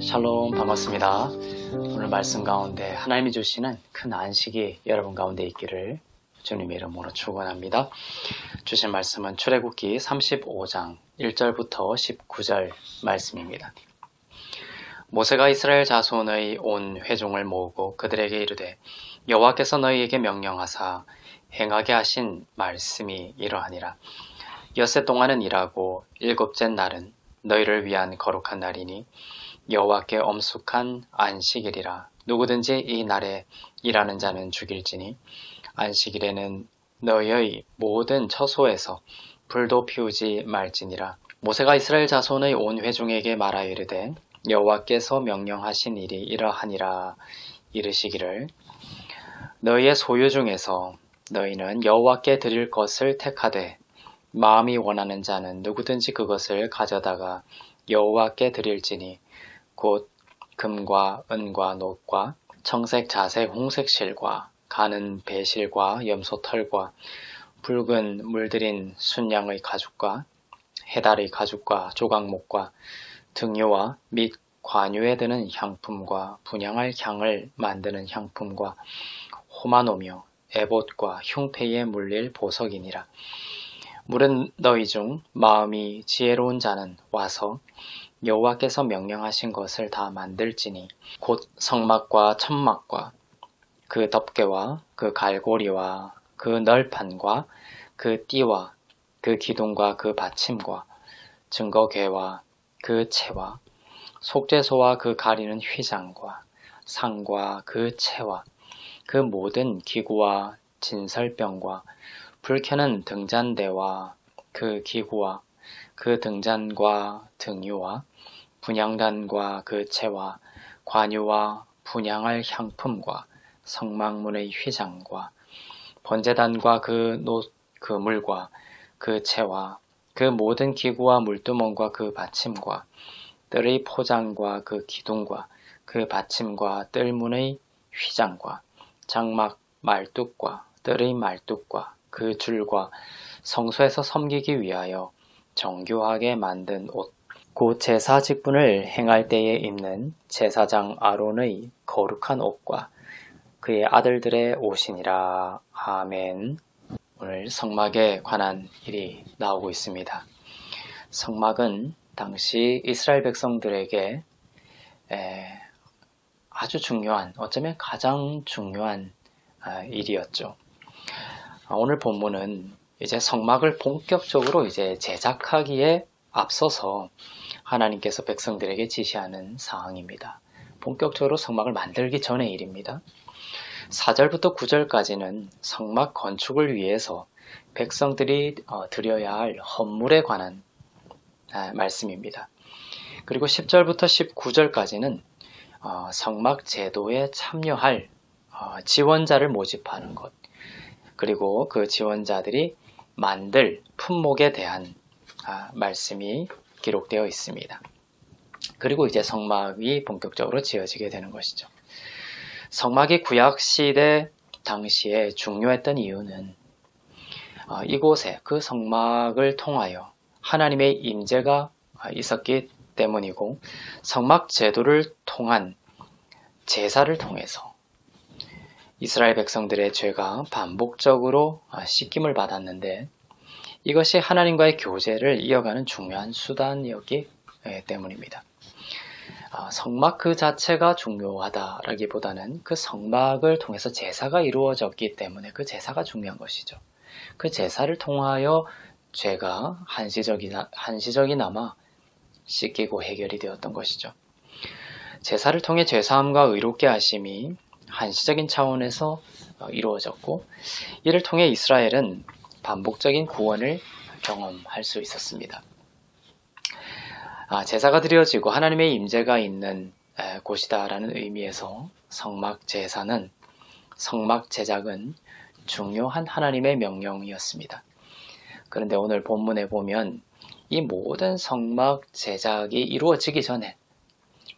샬롬, 반갑습니다. 오늘 말씀 가운데 하나님이 주시는 큰 안식이 여러분 가운데 있기를 주님의 이름으로 축원합니다. 주신 말씀은 출애굽기 35장 1절부터 19절 말씀입니다. 모세가 이스라엘 자손의 온 회중을 모으고 그들에게 이르되 여호와께서 너희에게 명령하사 행하게 하신 말씀이 이러하니라. 엿새 동안은 일하고 일곱째 날은 너희를 위한 거룩한 날이니 여호와께 엄숙한 안식일이라. 누구든지 이 날에 일하는 자는 죽일지니 안식일에는 너희의 모든 처소에서 불도 피우지 말지니라. 모세가 이스라엘 자손의 온 회중에게 말하여 이르되 여호와께서 명령하신 일이 이러하니라. 이르시기를 너희의 소유 중에서 너희는 여호와께 드릴 것을 택하되 마음이 원하는 자는 누구든지 그것을 가져다가 여호와께 드릴지니 곧 금과 은과 놋과 청색 자색 홍색 실과 가는 배실과 염소털과 붉은 물들인 순양의 가죽과 해달의 가죽과 조각목과 등유와 및 관유에 드는 향품과 분향할 향을 만드는 향품과 호마노며 에봇과 흉패에 물릴 보석이니라. 물은 너희 중 마음이 지혜로운 자는 와서 여호와께서 명령하신 것을 다 만들지니 곧 성막과 천막과 그 덮개와 그 갈고리와 그 널판과 그 띠와 그 기둥과 그 받침과 증거궤와 그 채와 속죄소와 그 가리는 휘장과 상과 그 채와 그 모든 기구와 진설병과 불켜는 등잔대와 그 기구와 그 등잔과 등유와 분향단과 그 채와 관유와 분향할 향품과 성막문의 휘장과 번제단과 그 물과 그 채와 그 모든 기구와 물두멍과 그 받침과 뜰의 포장과 그 기둥과 그 받침과 뜰문의 휘장과 장막 말뚝과 뜰의 말뚝과 그 줄과 성소에서 섬기기 위하여 정교하게 만든 옷, 곧 제사 직분을 행할 때에 입는 제사장 아론의 거룩한 옷과 그의 아들들의 옷이니라. 아멘. 오늘 성막에 관한 일이 나오고 있습니다. 성막은 당시 이스라엘 백성들에게 아주 중요한, 어쩌면 가장 중요한 일이었죠. 오늘 본문은 이제 성막을 본격적으로 이제 제작하기에 앞서서 하나님께서 백성들에게 지시하는 사항입니다. 본격적으로 성막을 만들기 전의 일입니다. 4절부터 9절까지는 성막 건축을 위해서 백성들이 드려야 할 헌물에 관한 말씀입니다. 그리고 10절부터 19절까지는 성막 제도에 참여할 지원자를 모집하는 것, 그리고 그 지원자들이 만들 품목에 대한 말씀이 기록되어 있습니다. 그리고 이제 성막이 본격적으로 지어지게 되는 것이죠. 성막이 구약시대 당시에 중요했던 이유는 이곳에 그 성막을 통하여 하나님의 임재가 있었기 때문이고, 성막 제도를 통한 제사를 통해서 이스라엘 백성들의 죄가 반복적으로 씻김을 받았는데, 이것이 하나님과의 교제를 이어가는 중요한 수단이었기 때문입니다. 성막 그 자체가 중요하다라기보다는 그 성막을 통해서 제사가 이루어졌기 때문에 그 제사가 중요한 것이죠. 그 제사를 통하여 죄가 한시적이나마 씻기고 해결이 되었던 것이죠. 제사를 통해 죄사함과 의롭게 하심이 한시적인 차원에서 이루어졌고, 이를 통해 이스라엘은 반복적인 구원을 경험할 수 있었습니다. 제사가 드려지고 하나님의 임재가 있는 곳이다라는 의미에서 성막 제사는, 성막 제작은 중요한 하나님의 명령이었습니다. 그런데 오늘 본문에 보면 이 모든 성막 제작이 이루어지기 전에,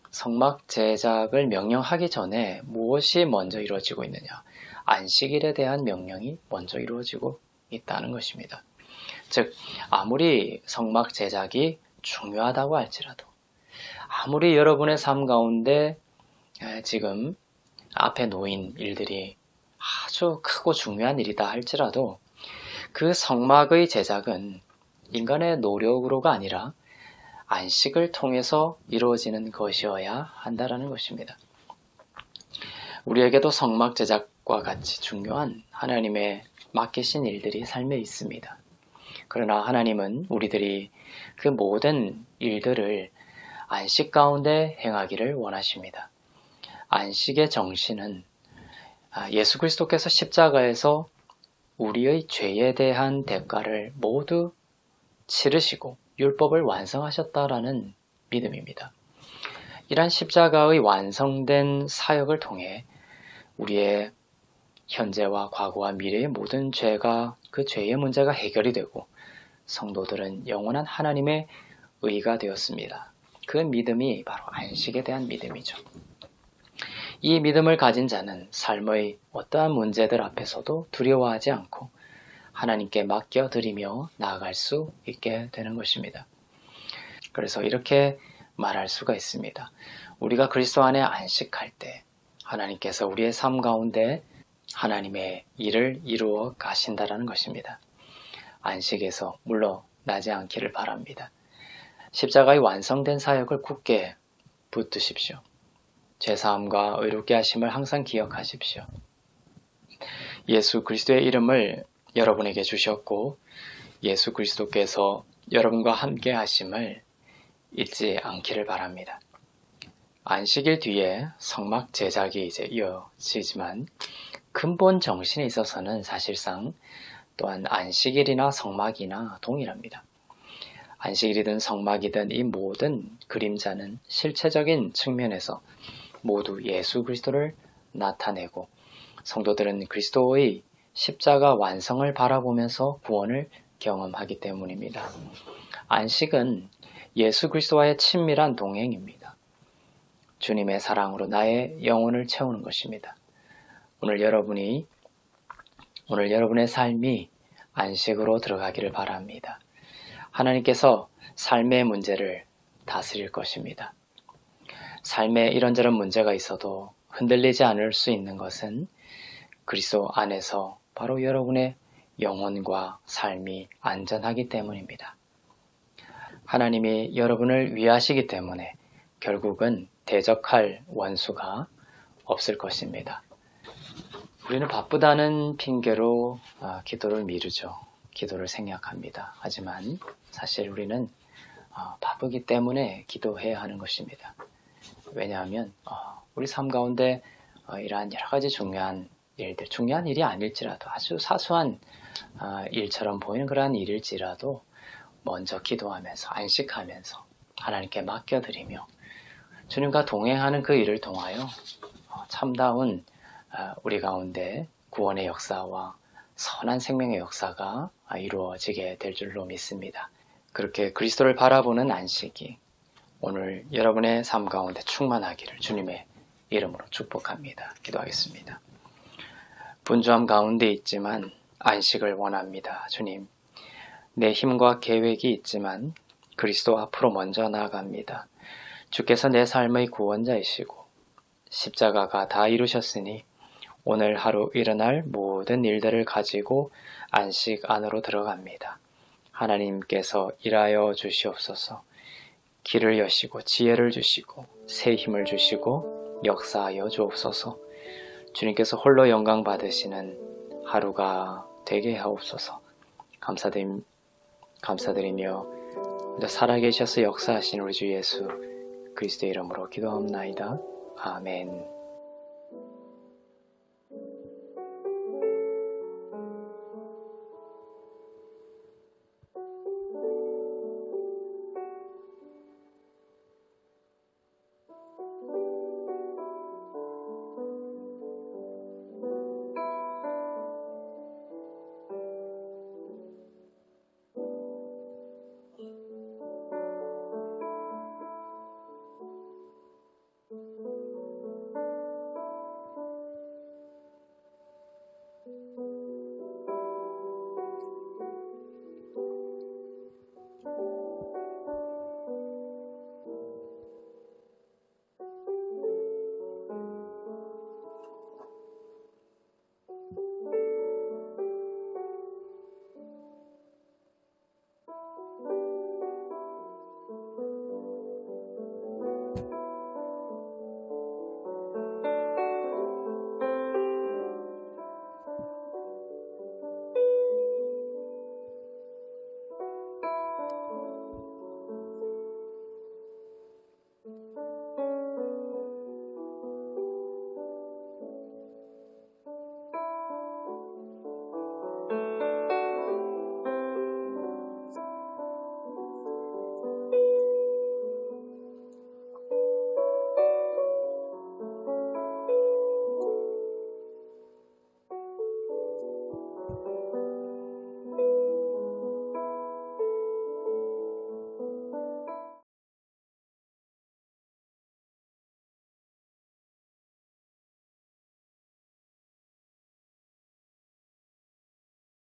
성막 제작을 명령하기 전에 무엇이 먼저 이루어지고 있느냐? 안식일에 대한 명령이 먼저 이루어지고 있다는 것입니다. 즉, 아무리 성막 제작이 중요하다고 할지라도, 아무리 여러분의 삶 가운데 지금 앞에 놓인 일들이 아주 크고 중요한 일이다 할지라도 그 성막의 제작은 인간의 노력으로가 아니라 안식을 통해서 이루어지는 것이어야 한다라는 것입니다. 우리에게도 성막 제작과 같이 중요한 하나님의 맡기신 일들이 삶에 있습니다. 그러나 하나님은 우리들이 그 모든 일들을 안식 가운데 행하기를 원하십니다. 안식의 정신은 예수 그리스도께서 십자가에서 우리의 죄에 대한 대가를 모두 치르시고 율법을 완성하셨다라는 믿음입니다. 이러한 십자가의 완성된 사역을 통해 우리의 현재와 과거와 미래의 모든 죄가 그 죄의 문제가 해결이 되고 성도들은 영원한 하나님의 의가 되었습니다. 그 믿음이 바로 안식에 대한 믿음이죠. 이 믿음을 가진 자는 삶의 어떠한 문제들 앞에서도 두려워하지 않고 하나님께 맡겨드리며 나아갈 수 있게 되는 것입니다. 그래서 이렇게 말할 수가 있습니다. 우리가 그리스도 안에 안식할 때 하나님께서 우리의 삶 가운데 하나님의 일을 이루어 가신다라는 것입니다. 안식에서 물러나지 않기를 바랍니다. 십자가의 완성된 사역을 굳게 붙드십시오. 죄사함과 의롭게 하심을 항상 기억하십시오. 예수 그리스도의 이름을 여러분에게 주셨고 예수 그리스도께서 여러분과 함께 하심을 잊지 않기를 바랍니다. 안식일 뒤에 성막 제작이 이제 이어지지만 근본 정신에 있어서는 사실상 또한 안식일이나 성막이나 동일합니다. 안식일이든 성막이든 이 모든 그림자는 실체적인 측면에서 모두 예수 그리스도를 나타내고 성도들은 그리스도의 십자가 완성을 바라보면서 구원을 경험하기 때문입니다. 안식은 예수 그리스도와의 친밀한 동행입니다. 주님의 사랑으로 나의 영혼을 채우는 것입니다. 오늘 여러분의 삶이 안식으로 들어가기를 바랍니다. 하나님께서 삶의 문제를 다스릴 것입니다. 삶에 이런저런 문제가 있어도 흔들리지 않을 수 있는 것은 그리스도 안에서 바로 여러분의 영혼과 삶이 안전하기 때문입니다. 하나님이 여러분을 위하시기 때문에 결국은 대적할 원수가 없을 것입니다. 우리는 바쁘다는 핑계로 기도를 미루죠. 기도를 생략합니다. 하지만 사실 우리는 바쁘기 때문에 기도해야 하는 것입니다. 왜냐하면 우리 삶 가운데 이러한 여러 가지 중요한 일이 아닐지라도 아주 사소한 일처럼 보이는 그러한 일일지라도 먼저 기도하면서 안식하면서 하나님께 맡겨드리며 주님과 동행하는 그 일을 통하여 참다운 우리 가운데 구원의 역사와 선한 생명의 역사가 이루어지게 될 줄로 믿습니다. 그렇게 그리스도를 바라보는 안식이 오늘 여러분의 삶 가운데 충만하기를 주님의 이름으로 축복합니다. 기도하겠습니다. 분주함 가운데 있지만 안식을 원합니다. 주님, 내 힘과 계획이 있지만 그리스도 앞으로 먼저 나아갑니다. 주께서 내 삶의 구원자이시고 십자가가 다 이루셨으니 오늘 하루 일어날 모든 일들을 가지고 안식 안으로 들어갑니다. 하나님께서 일하여 주시옵소서. 길을 여시고 지혜를 주시고 새 힘을 주시고 역사하여 주옵소서. 주님께서 홀로 영광 받으시는 하루가 되게 하옵소서. 감사드리며 살아계셔서 역사하신 우리 주 예수 그리스도의 이름으로 기도합나이다. 아멘.